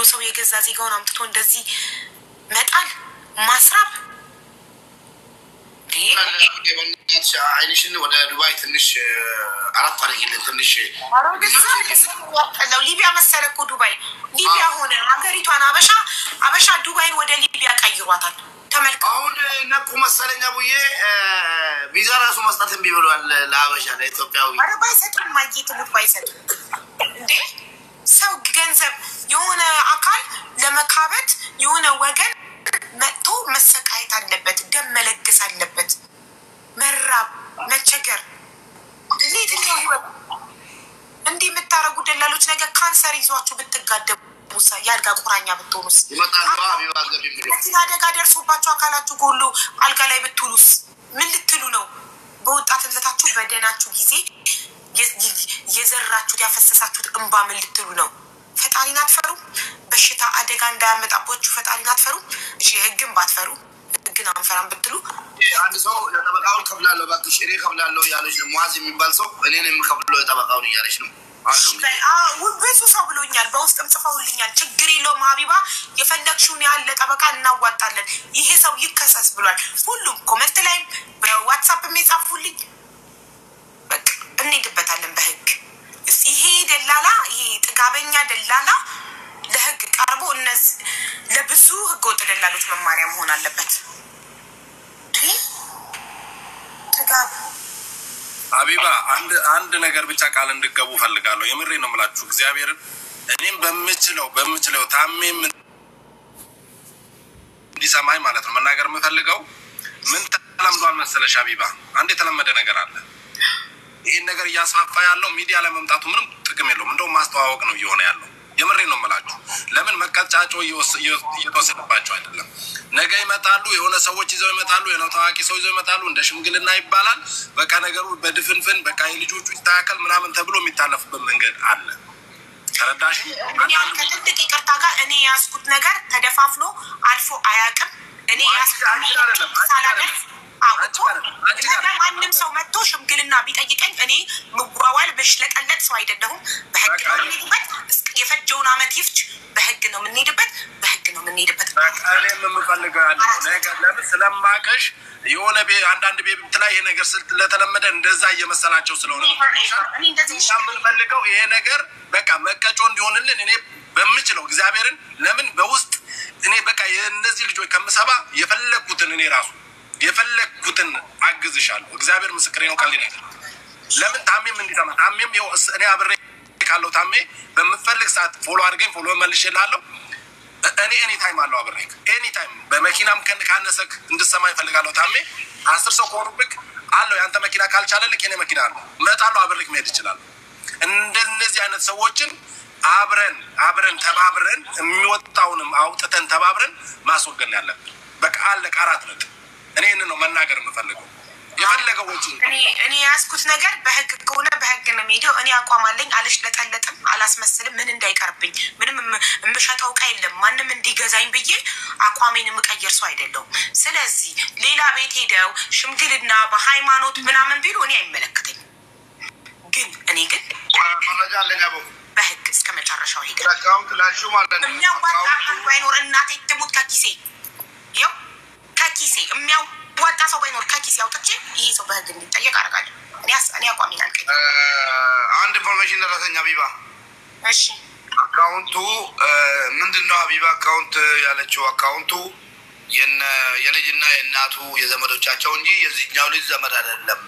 ሰው የገዛ ዜጋውን አምጥቶ እንደዚህ መጣል ማስራብ አይንሽን ወደ ዱባይ ትንሽ አራት አድርጊልን ትንሽ ሊቢያ መሰለ እኮ ዱባይ ሊቢያ ሆነ ሀገሪቷን አበሻ ዱባይን ወደ ሊቢያ ቀይሯታል። ተመልከቱ። አሁን ነቁ መሰለኛ ቡዬ ቪዛ ራሱ መስጠት እምቢ ብሏል ለአበሻ ለኢትዮጵያዊ። ኧረ ባይሰጡም ማግኘት ሙት ባይሰጡም እንዴ ሰው ገንዘብ የሆነ አካል ለመካበት የሆነ ወገን መጥቶ መሰቃየት አለበት፣ ደም መለገስ አለበት፣ መራብ መቸገር። ለየትኛው ህይወት እንዲህ የምታረጉ ደላሎች ነገር ካንሰር ይዟችሁ ብትጋደሙ ያልጋ ቁራኛ ብትሆኑስ? ለዚህ አደጋ ደርሶባችሁ አካላችሁ ጎሎ አልጋ ላይ ብትውሉስ ምን ልትሉ ነው? በወጣትነታችሁ በደናችሁ ጊዜ የዘራችሁት ያፈሰሳችሁት እንባ ምን ልትሉ ነው? ፈጣሪን አትፈሩም? በሽታ አደጋ እንዳያመጣባችሁ ፈጣሪን አትፈሩም? እሺ ህግን ባትፈሩ ህግን አንፈራም ብትሉ አንድ ሰው ለጠበቃውን ከፍላለሁ እባክሽ እኔ ከፍላለሁ ያለሽ ነው። ሙአዝ የሚባል ሰው እኔ ነኝ የምከፍለው የጠበቃውን እያለሽ ነው። ብዙ ሰው ብሎኛል፣ በውስጥም ጽፈውልኛል። ችግር የለውም ሀቢባ የፈለግሽውን ያህል ለጠበቃ እናዋጣለን፣ ይሄ ሰው ይከሰስ ብሏል። ሁሉም ኮመንት ላይም በዋትሳፕ የጻፉልኝ በቃ እንሄድበታለን በህግ። ይሄ ደላላ ይሄ ጥጋበኛ ደላላ ለህግ ቀርቦ እነዚህ ለብዙ ህገወጥ ደላሎች መማሪያ መሆን አለበት። ጥጋብ ሀቢባ አንድ ነገር ብቻ ቃል እንድገቡ ፈልጋለሁ። የምሬ ነው የምላችሁ እግዚአብሔርን። እኔም በምችለው ታሜም እንዲሰማኝ ማለት ነው መናገር የምፈልገው። ምን ተለምዷል መሰለሽ ሀቢባ፣ አንድ የተለመደ ነገር አለ። ይሄን ነገር እያስፋፋ ያለው ሚዲያ ላይ መምጣቱ ምንም ጥቅም የለውም፣ እንደውም ማስተዋወቅ ነው እየሆነ ያለው። የምሬ ነው የምላችሁ። ለምን መቀጫጮ እየተወሰደባቸው አይደለም። ነገ ይመጣሉ፣ የሆነ ሰዎች ይዘው ይመጣሉ፣ የሆነ ታዋቂ ሰው ይዘው ይመጣሉ፣ እንደ ሽምግልና ይባላል። በቃ ነገሩ በድፍንፍን በቃ የልጆቹ ይስተካከል ምናምን ተብሎ የሚታለፍበት መንገድ አለ። ተረዳሽ? ከትልቅ ይቅርታ ጋር እኔ ያስኩት ነገር ተደፋፍኖ አልፎ አያውቅም። እኔ ያስኩት ሳላደርስ ማንም ሰው መጥቶ ሽምግልና ቢጠይቀኝ እኔ ምጓዋል በሽለቀለጥ ሰው አይደለሁም። በህግ ነው የምንሄድበት። የፈጀውን አመት ይፍጅ በህግ ነው የምንሄድበት። እኔም የምፈልገው ያለው ነገር ለምን ስለማቀሽ የሆነ አንዳንድ ቤት ላይ ይሄ ነገር ስለተለመደ እንደዛ እየመሰላቸው ስለሆነ እኔ የምንፈልገው ይሄ ነገር በቃ መቀጮ እንዲሆንልን እኔ በምችለው እግዚአብሔርን ለምን በውስጥ እኔ በቃ የእነዚህ ልጆች ከምሰባ የፈለኩትን እኔ ራሱ የፈለኩትን አግዝሻለሁ። እግዚአብሔር ምስክሬ ነው። ቀልድ ነገር ለምን ታሜም እንዲሰማ ታሜም እኔ አብሬ ካለው ታሜ በምፈልግ ሰዓት ፎሎ አድርገኝ ፎሎ መልሼልሃለሁ። እኔ ኤኒ ታይም አለው አብሬክ ኤኒ ታይም በመኪናም ካነሰክ እንድሰማ ይፈልጋለሁ። ታሜ 10 ሰው ኮሩብክ አለው ያንተ መኪና ካልቻለልክ እኔ መኪና አለው መጣለው አብሬክ መሄድ ይችላል። እንደነዚህ አይነት ሰዎችን አብረን ተባብረን የሚወጣውንም አውጥተን ተባብረን ማስወገድ ያለብን በቃ አለ ቃራት ነው። እኔ ነው መናገር የምፈልገው። የፈለገው ወጪ እኔ ያስኩት ነገር በህግ ከሆነ በህግ ነው የሚሄደው። እኔ አቋም አለኝ፣ አልሽለጠለጥም፣ አላስመስልም። ምን እንዳይቀርብኝ ምንም የምሸጠው ዕቃ የለም። ማንም እንዲገዛኝ ብዬ አቋሜን የምቀየር ሰው አይደለሁም። ስለዚህ ሌላ ቤት ሄደው ሽምግልና በሃይማኖት ምናምን ቢሉ እኔ አይመለከተኝም። እኔ ግን መረጃ አለኝ በህግ እስከ መጨረሻው ሄደ። አካውንት ላችሁ ማለት ነው። የሚያዋጣ ባይኖር እናቴ ትሙት ከኪሴ ይኸው ከኪሴ የሚያዋጣ ሰው ባይኖር ከኪሴ አውጥቼ ይሄ ሰው በህግ እንዲጠየቅ አደርጋለሁ። እኔ አቋሜን አልቀይርም። አንድ ኢንፎርሜሽን ደረሰኝ ሀቢባ። እሺ አካውንቱ ምንድነው ሀቢባ? አካውንት ያለችው አካውንቱ የልጅና የእናቱ የዘመዶቻቸው እንጂ የዚህኛው ልጅ ዘመድ አይደለም።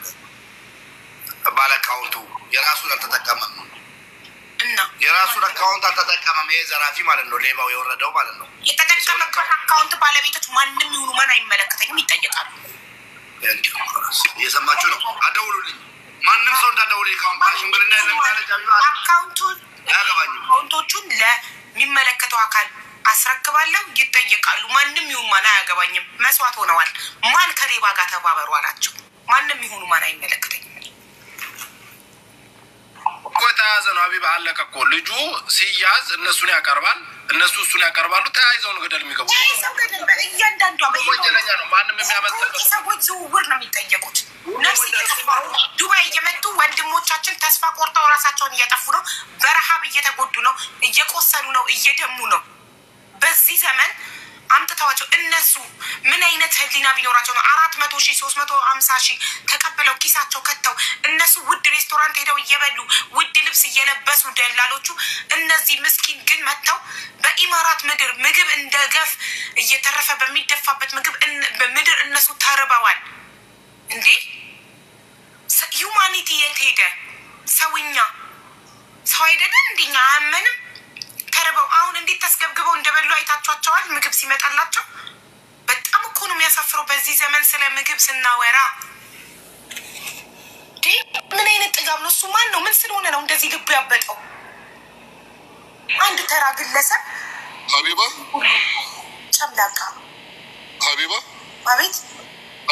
ባለ አካውንቱ የራሱን አልተጠቀመም እና የራሱን አካውንት አልተጠቀመም። ይሄ ዘራፊ ማለት ነው፣ ሌባው የወረደው ማለት ነው። የተጠቀመበት አካውንት ባለቤቶች ማንም ይሁኑ ማን አይመለከተኝም፣ ይጠየቃሉ። እየሰማችሁ ነው? አደውሉልኝ። ማንም ሰው እንዳደውልኝ ሽምግልና አካውንቶቹን ለሚመለከተው አካል አስረክባለሁ፣ ይጠየቃሉ። ማንም ይሁን ማን አያገባኝም። መስዋዕት ሆነዋል። ማን ከሌባ ጋር ተባበሩ አላቸው። ማንም ይሁኑ ማን አይመለከተኝም። ተያዘ ነው ሀቢባ አለቀ እኮ። ልጁ ሲያዝ እነሱን ያቀርባል፣ እነሱ እሱን ያቀርባሉ። ተያይዘው ነው ገደል የሚገቡ። እያንዳንዷ ወንጀለኛ ነው። ማንም የሚያመጣው ሰዎች ዝውውር ነው የሚጠየቁት። ነፍስ እየጠፋ ዱባይ እየመጡ ወንድሞቻችን ተስፋ ቆርጠው ራሳቸውን እየጠፉ ነው። በረሃብ እየተጎዱ ነው፣ እየቆሰሉ ነው፣ እየደሙ ነው። በዚህ ዘመን አምጥተዋቸው እነሱ ምን አይነት ህሊና ቢኖራቸው ነው 400,000 350,000 ተቀብለው ኪሳቸው ከተው እነሱ ውድ ሬስቶራንት ሄደው እየበሉ ውድ ልብስ እየለበሱ ደላሎቹ እነዚህ ምስኪን ግን መጥተው በኢማራት ምድር ምግብ እንደ ገፍ እየተረፈ በሚደፋበት ምግብ ምድር እነሱ ተርበዋል እንዴ ዩማኒቲ የት ሄደ ሰውኛ ሰው አይደለም እንደኛ አመንም ተርበው አሁን እንዴት ተስገብግበው እንደበሉ አይታችኋቸዋል ምግብ ሲመጣላቸው በጣም እኮ ነው የሚያሳፍረው በዚህ ዘመን ስለ ምግብ ስናወራ ምን አይነት ጥጋብ ነው እሱ ማን ነው ምን ስለሆነ ነው እንደዚህ ልቡ ያበጠው አንድ ተራ ግለሰብ ሀቢባ ጨምላቃ ሀቢባ አቤት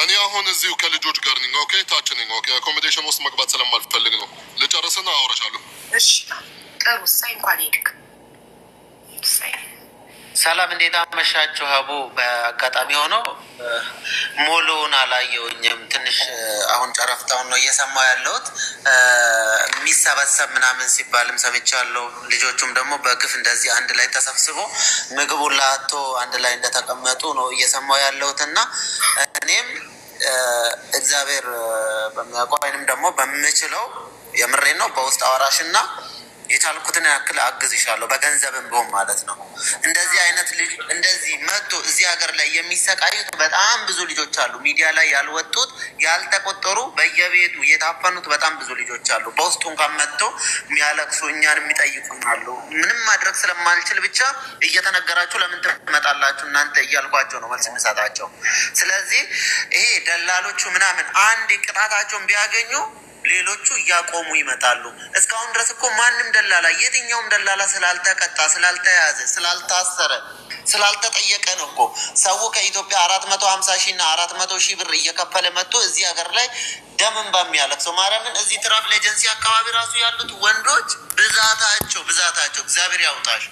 እኔ አሁን እዚሁ ከልጆች ጋር ነኝ ኦኬ ታች ነኝ ኦኬ አኮሞዴሽን ውስጥ መግባት ስለማልፈልግ ነው ልጨርስና አወራሻለሁ እሺ ጥሩ ሳይ እንኳን ሄድክ ሰላም እንዴት አመሻችሁ ሀቡ በአጋጣሚ ሆኖ ሙሉውን አላየሁኝም ትንሽ አሁን ጨረፍታውን ነው እየሰማሁ ያለሁት የሚሰበሰብ ምናምን ሲባልም ሰምቻለሁ ልጆቹም ደግሞ በግፍ እንደዚህ አንድ ላይ ተሰብስቦ ምግቡን ላቶ አንድ ላይ እንደተቀመጡ ነው እየሰማሁ ያለሁት እና እኔም እግዚአብሔር በሚያውቀው ወይንም ደግሞ በምችለው የምሬን ነው በውስጥ አወራሽና የቻልኩትን ያክል አግዝሻለሁ በገንዘብም ቢሆን ማለት ነው እንደዚህ አይነት ልጅ እንደዚህ መጥቶ እዚህ ሀገር ላይ የሚሰቃዩት በጣም ብዙ ልጆች አሉ ሚዲያ ላይ ያልወጡት ያልተቆጠሩ በየቤቱ የታፈኑት በጣም ብዙ ልጆች አሉ በውስጡ እንኳን መጥቶ የሚያለቅሱ እኛን የሚጠይቁናሉ ምንም ማድረግ ስለማልችል ብቻ እየተነገራችሁ ለምን ትመጣላችሁ እናንተ እያልኳቸው ነው መልስ የምሰጣቸው ስለዚህ ይሄ ደላሎቹ ምናምን አንድ ቅጣታቸውን ቢያገኙ ሌሎቹ እያቆሙ ይመጣሉ እስካሁን ድረስ እኮ ማንም ደላላ የትኛውም ደላላ ስላልተቀጣ ስላልተያዘ ስላልታሰረ ስላልተጠየቀ ነው እኮ ሰው ከኢትዮጵያ 450,000 እና 400,000 ብር እየከፈለ መጥቶ እዚህ ሀገር ላይ ደምን በሚያለቅሰው ማርያምን እዚህ ትራቭል ኤጀንሲ አካባቢ ራሱ ያሉት ወንዶች ብዛታቸው እግዚአብሔር ያውጣሽ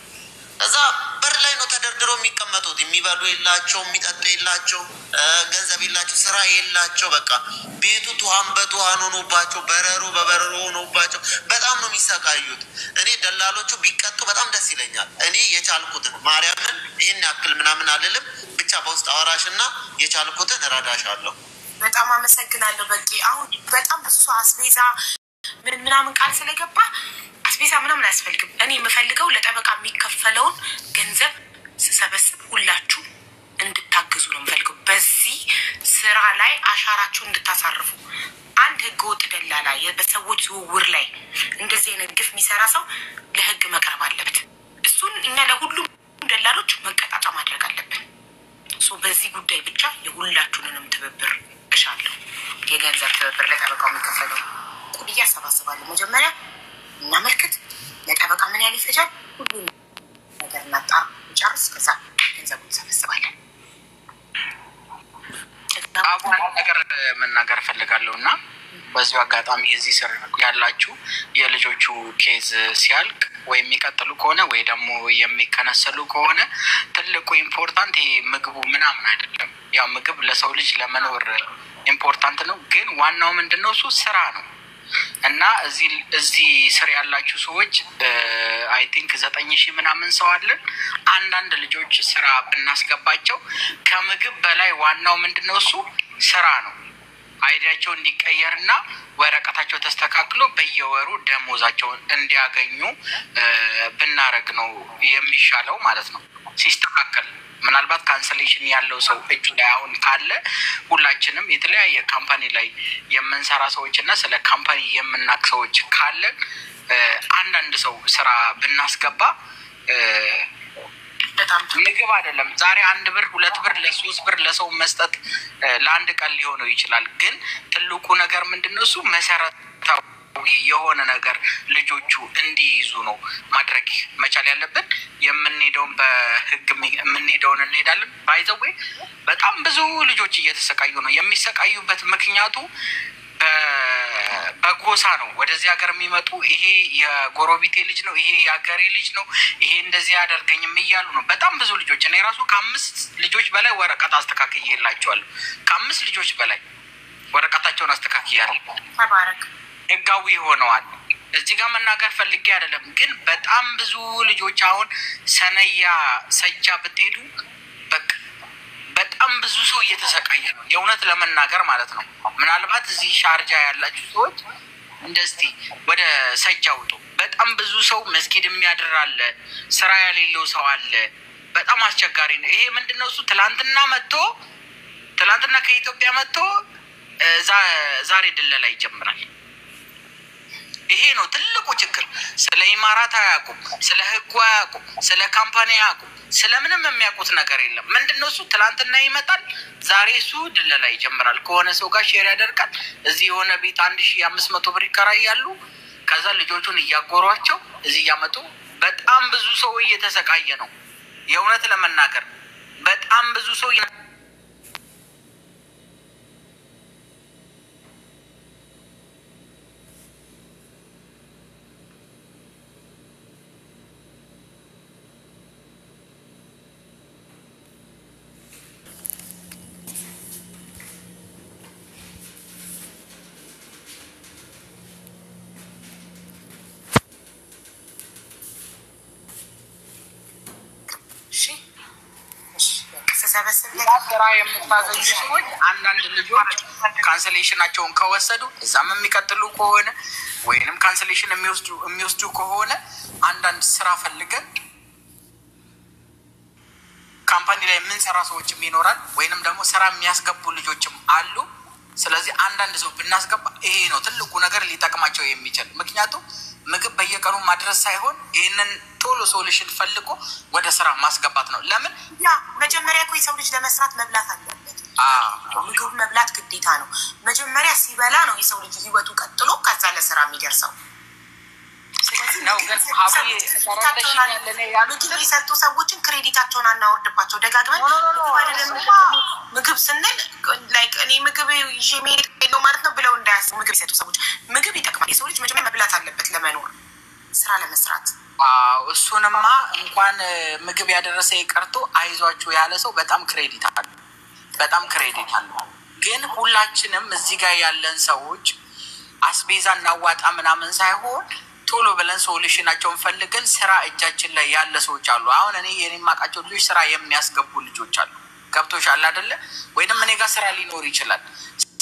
እዛ በር ላይ ነው ተደርድሮ የሚቀመጡት የሚበሉ የላቸው የሚጠጡ የላቸው ገንዘብ የላቸው ስራ የላቸው በቃ ቤቱ ቱሃን በቱሃን ሆኖባቸው በረሮ በበረሮ ሆኖባቸው በጣም ነው የሚሰቃዩት እኔ ደላሎቹ ቢቀጡ በጣም ደስ ይለኛል እኔ የቻልኩትን ማርያምን ይሄን ያክል ምናምን አልልም ብቻ በውስጥ አወራሽና የቻልኩትን እረዳሻለሁ በጣም አመሰግናለሁ በቂ አሁን በጣም ብዙ ሰው አስቤዛ ምናምን ቃል ስለገባ አስቤዛ ምናምን አያስፈልግም እኔ የምፈልገው ለጠበቃ የሚከፈለውን ገንዘብ ስሰበስብ ሁላችሁ እንድታግዙ ነው የምፈልገው በዚህ ስራ ላይ አሻራችሁ እንድታሳርፉ አንድ ህገ ወጥ ደላላ በሰዎች ዝውውር ላይ እንደዚህ አይነት ግፍ የሚሰራ ሰው ለህግ መቅረብ አለበት እሱን እኛ ለሁሉም ደላሎች መቀጣጫ ማድረግ አለብን በዚህ ጉዳይ ብቻ የሁላችሁንም ትብብር እሻለሁ የገንዘብ ትብብር ለጠበቃው የሚከፈለው ቁጥያ አሰባስባለሁ መጀመሪያ እናመልክት ለጠበቃ ምን ያህል ይፈጃል ሁሉም ነገር እናጣ ጨርስ ከዛ ገንዘቡን እንሰበስባለን አሁን ነገር መናገር ፈልጋለሁ እና በዚሁ አጋጣሚ እዚህ ስር ያላችሁ የልጆቹ ኬዝ ሲያልቅ ወይ የሚቀጥሉ ከሆነ ወይ ደግሞ የሚከነሰሉ ከሆነ ትልቁ ኢምፖርታንት ይሄ ምግቡ ምናምን አይደለም ያው ምግብ ለሰው ልጅ ለመኖር ኢምፖርታንት ነው ግን ዋናው ምንድነው እሱ ስራ ነው እና እዚህ ስር ያላችሁ ሰዎች አይ ቲንክ 9,000 ምናምን ሰው አለን አንዳንድ ልጆች ስራ ብናስገባቸው ከምግብ በላይ ዋናው ምንድነው እሱ ስራ ነው አይዲያቸው እንዲቀየርና ወረቀታቸው ተስተካክሎ በየወሩ ደሞዛቸውን እንዲያገኙ ብናረግ ነው የሚሻለው ማለት ነው ሲስተካከል ምናልባት ካንሰሌሽን ያለው ሰው እጁ ላይ አሁን ካለ ሁላችንም የተለያየ ካምፓኒ ላይ የምንሰራ ሰዎች እና ስለ ካምፓኒ የምናቅ ሰዎች ካለ አንዳንድ ሰው ስራ ብናስገባ ምግብ አይደለም ዛሬ 1 ብር 2 ብር ለ3 ብር ለሰው መስጠት ለአንድ ቀን ሊሆነው ይችላል ግን ትልቁ ነገር ምንድነው እሱ መሰረታዊ የሆነ ነገር ልጆቹ እንዲይዙ ነው ማድረግ መቻል ያለብን የምንሄደውን በህግ የምንሄደውን እንሄዳለን ባይዘው በጣም ብዙ ልጆች እየተሰቃዩ ነው የሚሰቃዩበት ምክንያቱ በጎሳ ነው ወደዚህ ሀገር የሚመጡ ይሄ የጎሮቢቴ ልጅ ነው ይሄ ያገሬ ልጅ ነው ይሄ እንደዚህ ያደርገኝም እያሉ ነው በጣም ብዙ ልጆች እኔ ራሱ ከ5 ልጆች በላይ ወረቀት አስተካክዬላቸዋለሁ ከ5 ልጆች በላይ ወረቀታቸውን አስተካክያለሁ ተባረክ ህጋዊ ሆነዋል እዚህ ጋር መናገር ፈልጌ አይደለም፣ ግን በጣም ብዙ ልጆች አሁን ሰጃ ብትሄዱ በቃ በጣም ብዙ ሰው እየተሰቃየ ነው፣ የእውነት ለመናገር ማለት ነው። ምናልባት እዚህ ሻርጃ ያላችሁ ሰዎች እንደዚህ ወደ ሰጃ ውጡ። በጣም ብዙ ሰው መስጊድ የሚያድር አለ፣ ስራ የሌለው ሰው አለ። በጣም አስቸጋሪ ነው። ይሄ ምንድነው? እሱ ትላንትና ከኢትዮጵያ መጥቶ ዛሬ ድለላ ይጀምራል። ይሄ ነው ትልቁ ችግር። ስለ ኢማራት አያውቁም፣ ስለ ህጉ አያውቁም፣ ስለ ካምፓኒ አያውቁም፣ ስለምንም የሚያውቁት ነገር የለም። ምንድነው? እሱ ትላንትና ይመጣል፣ ዛሬ እሱ ድለላ ይጀምራል። ከሆነ ሰው ጋር ሼር ያደርጋል። እዚህ የሆነ ቤት 1500 ብር ይከራያሉ። ከዛ ልጆቹን እያጎሯቸው እዚህ እያመጡ በጣም ብዙ ሰው እየተሰቃየ ነው። የእውነት ለመናገር በጣም ብዙ ሰው ስራ የምታገኙ ሰዎች አንዳንድ ልጆች ካንስሌሽናቸውን ከወሰዱ እዛም የሚቀጥሉ ከሆነ ወይንም ካንስሌሽን የሚወስዱ ከሆነ አንዳንድ ስራ ፈልገን ካምፓኒ ላይ የምንሰራ ሰዎችም ይኖራል፣ ወይንም ደግሞ ስራ የሚያስገቡ ልጆችም አሉ። ስለዚህ አንዳንድ ሰው ብናስገባ ይሄ ነው ትልቁ ነገር ሊጠቅማቸው የሚችል። ምክንያቱም ምግብ በየቀኑ ማድረስ ሳይሆን ይህንን ቶሎ ሶሉሽን ፈልጎ ወደ ስራ ማስገባት ነው። ለምን መጀመሪያ እኮ የሰው ልጅ ለመስራት መብላት አለበት። ምግብ መብላት ግዴታ ነው። መጀመሪያ ሲበላ ነው የሰው ልጅ ህይወቱ ቀጥሎ ከዛ ለስራ የሚደርሰው። ስለዚህ ምግብ የሰጡ ሰዎችን ክሬዲታቸውን አናወርድባቸው። ደጋግመን ምግብ ስንል እኔ ምግብ ይዤ መሄድ ነው ማለት ነው ብለው እንዳያስቡ። ምግብ የሰጡ ሰዎች ምግብ ይጠቅማል። የሰው ልጅ መጀመሪያ መብላት አለበት ለመኖር፣ ስራ ለመስራት። እሱንማ እንኳን ምግብ ያደረሰ ይቀርቶ አይዟችሁ ያለ ሰው በጣም ክሬዲት አለ፣ በጣም ክሬዲት አለ። ግን ሁላችንም እዚህ ጋር ያለን ሰዎች አስቤዛ እናዋጣ ምናምን ሳይሆን ቶሎ ብለን ሶሉሽናቸውን ፈልገን ስራ እጃችን ላይ ያለ ሰዎች አሉ። አሁን እኔ የማውቃቸው ልጆች ስራ የሚያስገቡ ልጆች አሉ። ገብቶሻል አይደለ? ወይንም እኔ ጋር ስራ ሊኖር ይችላል።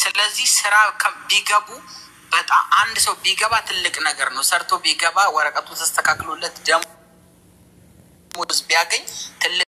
ስለዚህ ስራ ቢገቡ በጣም አንድ ሰው ቢገባ ትልቅ ነገር ነው። ሰርቶ ቢገባ ወረቀቱ ተስተካክሎለት ደሞዝ ቢያገኝ ትልቅ